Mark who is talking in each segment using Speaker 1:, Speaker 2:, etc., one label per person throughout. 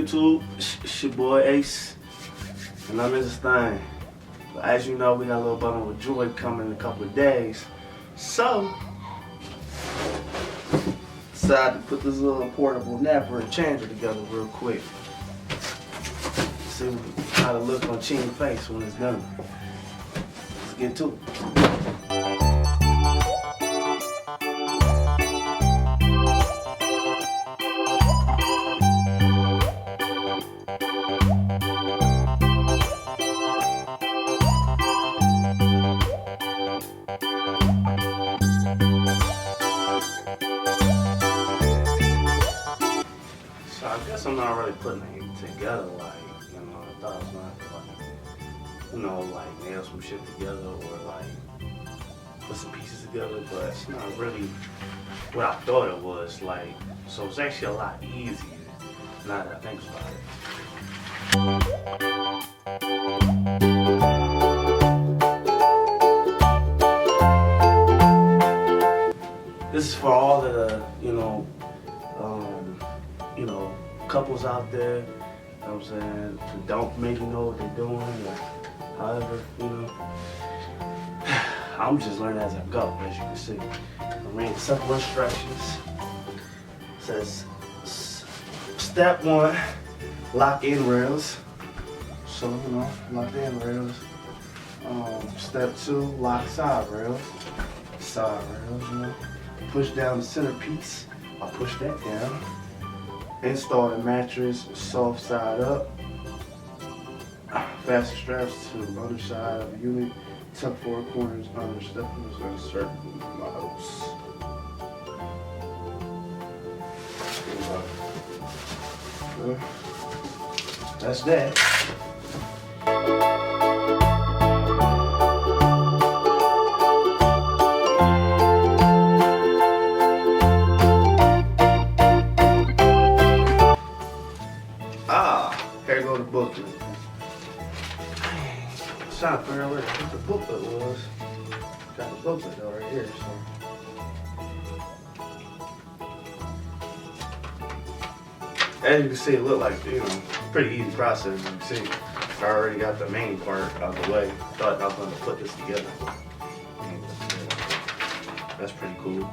Speaker 1: YouTube? It's your boy Ace, and I'm in this thing. But as you know, we got a little bundle of joy coming in a couple of days. So, decided to put this little portable napper and changer together real quick. See how it look on Ching's face when it's done. Let's get to it. So I guess I'm not really putting it together like, I thought I was gonna have to like nail some shit together or like put some pieces together, but it's not really what I thought it was. Like, so it's actually a lot easier now that I think about it. This is for all of the, couples out there, you know what I'm saying, who don't maybe know what they're doing, or however, I'm just learning as I go, as you can see. I'm reading simple instructions. It says, step 1, lock in rails. So, lock the in rails. Step 2, lock side rails. Side rails, Push down the center piece. I'll push that down. Install the mattress soft side up. Fasten straps to the underside of the unit. Tuck forward corners under steppers and insert models. That's that. Here go the booklet. I was trying to figure out what the booklet was. Got the booklet though right here, so. As you can see, it looked like, pretty easy process. As you can see, I already got the main part out of the way. Thought I was going to put this together. That's pretty cool.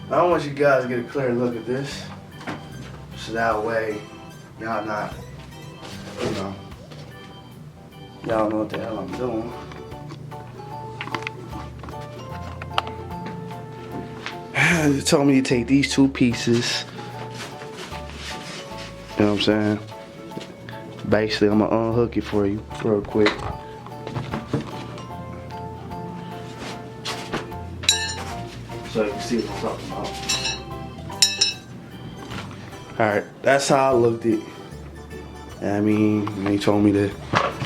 Speaker 1: I want you guys to get a clear look at this, so that way y'all not, y'all know what the hell I'm doing. They told me to take these two pieces, you know what I'm saying? Basically, I'm gonna unhook it for you real quick. So you can see what I'm talking about. Alright, that's how I looked it. They told me to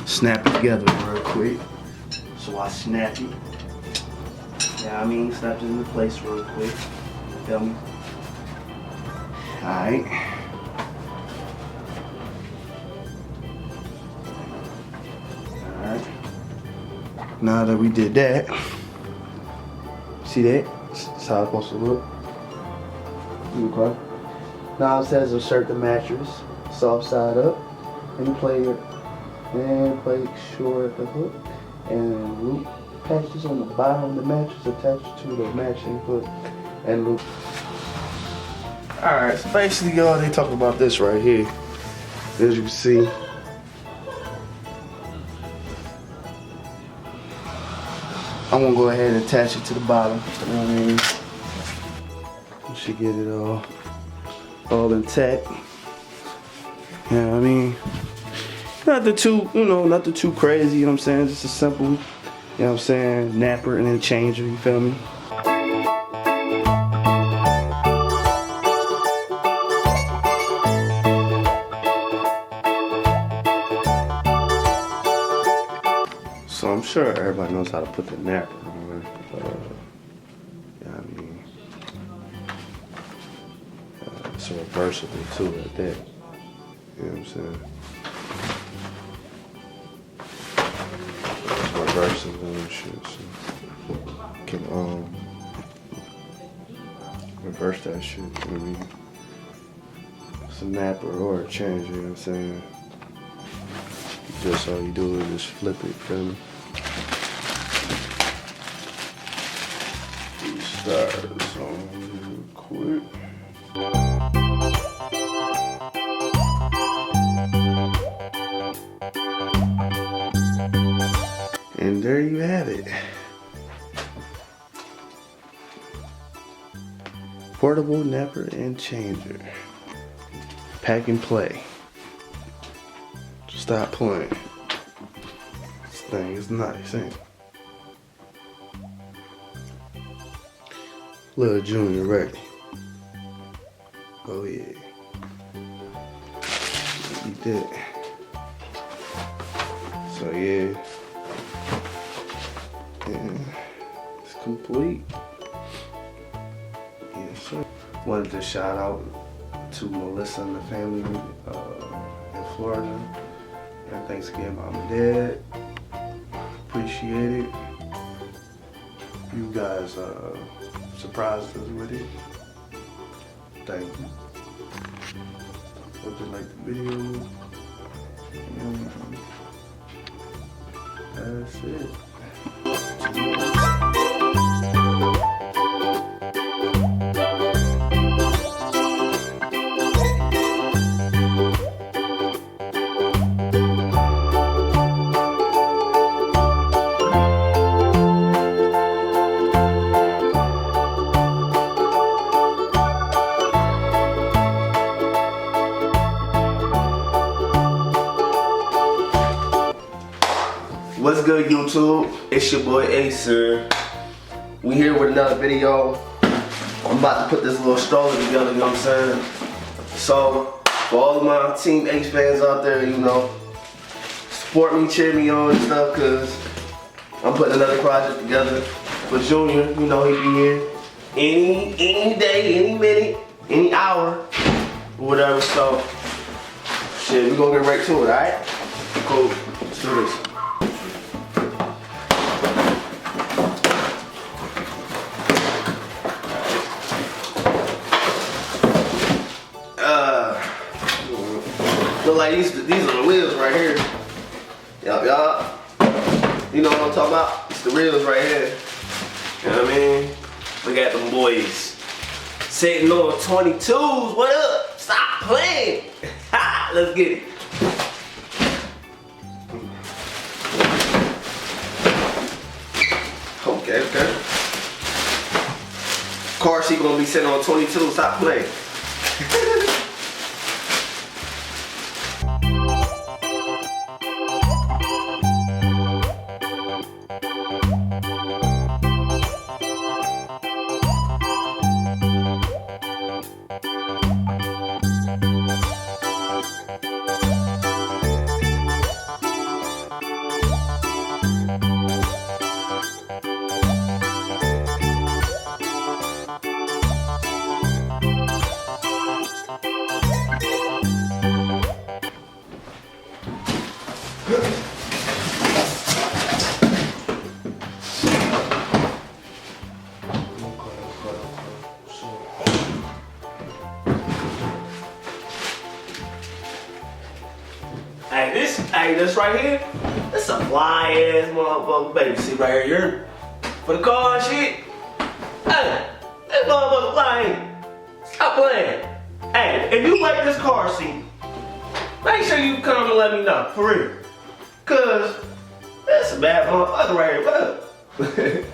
Speaker 1: snap it together real quick. So I snapped it. Snapped it into place real quick. You feel me? Alright. Alright. Now that we did that, see that? That's how it's supposed to look. Okay. Now it says insert the mattress, soft side up, and play short the hook and loop attach this on the bottom of the mattress, attach it to the matching hook and loop. Alright, so basically y'all, they talk about this right here. As you can see, I'm gonna go ahead and attach it to the bottom. You know what I mean? You should get it all intact. You know what I mean? Nothing too crazy, you know what I'm saying? Just a simple, you know what I'm saying, napper and then changer, you feel me? So I'm sure everybody knows how to put the napper on. Yeah, I mean, it's reversible too at that. You know what I'm saying? It's reversible and shit, so you can reverse that shit. You know what I mean? It's a napper or a changer. You know what I'm saying? Just all you do is just flip it, feel me? Start this on real quick. And there you have it. Portable napper and changer. Pack and play. Stop playing. This thing is nice, ain't it? Little Junior ready. Oh yeah. Eat that. So yeah. It's complete. Yes, sir. Wanted to shout out to Melissa and the family in Florida. And thanks again, Mom and Dad. Appreciate it. You guys surprised us with it. Thank you. Hope you like the video. And that's it. What's good, YouTube? It's your boy Acer. We here with another video. I'm about to put this little stroller together, you know what I'm saying? So, for all of my Team H fans out there, you know, support me, cheer me on and stuff, cause I'm putting another project together for Junior. You know, he be here any day, any minute, any hour, or whatever. So, shit, we gonna get right to it, alright? Cool. Let's do this. Look like these are the wheels right here. Y'all. You know what I'm talking about? It's the wheels right here. You know what I mean? Look at them boys. Sitting on 22s. What up? Stop playing. Ha! Let's get it. Okay. Car seat gonna be sitting on 22. Stop playing. Hey, this right here, this a fly ass motherfucker, baby. See right here, for the car and shit. Hey, that motherfucker flying. Stop playing. Hey, if you like this car seat, make sure you come and let me know, for real. Cause that's a bad motherfucker right here, but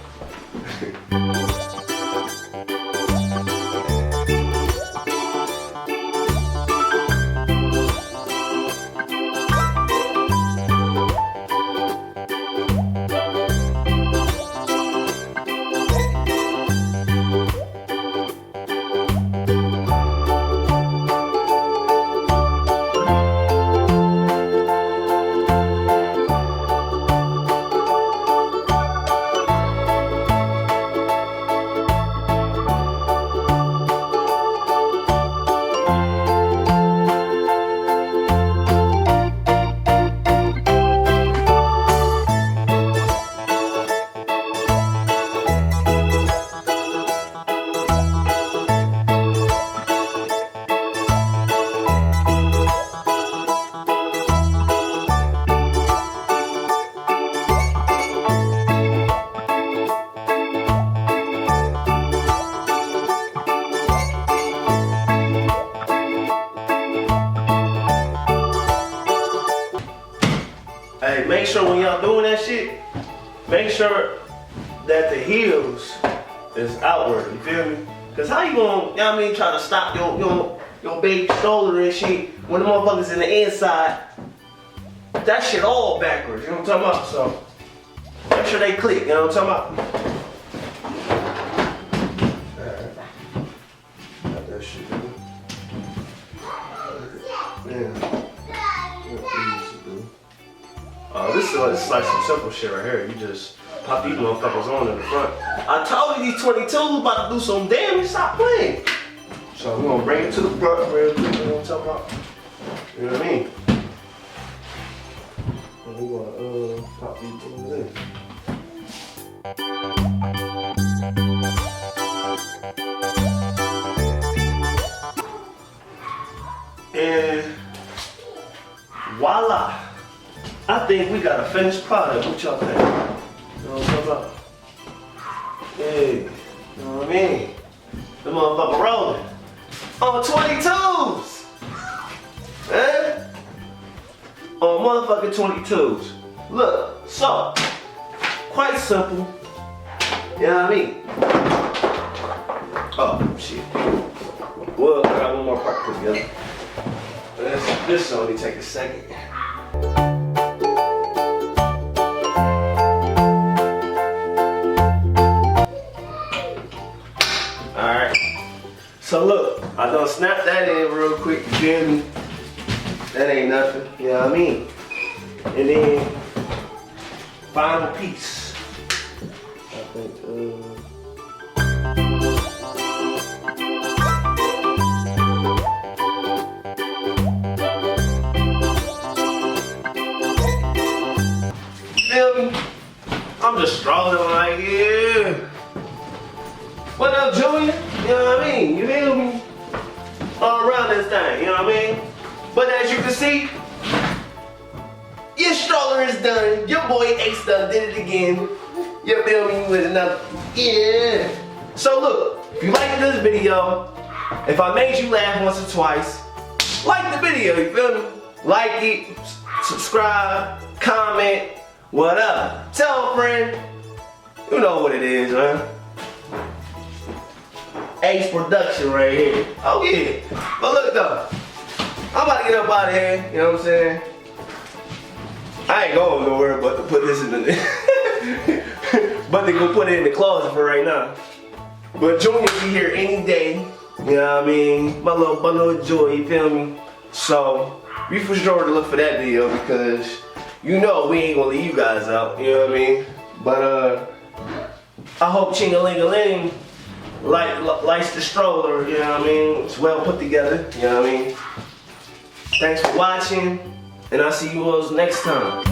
Speaker 1: hey, make sure when y'all doing that shit, make sure that the heels is outward, you feel me? Cause how you gonna, you know what I mean, try to stop your baby stroller and shit when the motherfuckers in the inside, that shit all backwards, you know what I'm talking about? So, make sure they click, you know what I'm talking about? Alright, got that shit, dude. Yeah. This is like some simple shit right here. You just pop these motherfuckers on in the front. I told you these 22s about to do some damage. Stop playing. So we're gonna bring it to the front real quick. You know what I'm talking about? You know what I mean? And we're gonna pop these over there. And voila. I think we got a finished product. What y'all think? You know what I'm talking about? Hey, you know what I mean? The motherfucker rolling. On 22s! Eh? On motherfucking 22s. Look, so, quite simple. You know what I mean? Oh, shit. Well, I got one more part to put together. This only take a second. So look, I done snap that in real quick, you feel me? That ain't nothing, you know what I mean? And then, final piece. I think, feel me? I'm just strolling like, yeah. What up, Junior? You know what I mean? You feel me? All around this thing, you know what I mean? But as you can see, your stroller is done. Your boy Ace done did it again. You feel me? With another, yeah. So look, if you liked this video, if I made you laugh once or twice, like the video, you feel me? Like it, subscribe, comment, whatever. Tell a friend. You know what it is, man. Ace production right here. Oh yeah. But look though, I'm about to get up out of here, you know what I'm saying? I ain't going nowhere but to put this in the but to go put it in the closet for right now. But Junior be here any day, you know what I mean? My little bundle of joy, you feel me? So be for sure to look for that video because you know we ain't gonna leave you guys out, you know what I mean? But I hope Ching-a-ling-a-ling likes the stroller, you know what I mean? It's well put together, you know what I mean? Thanks for watching, and I'll see you all next time.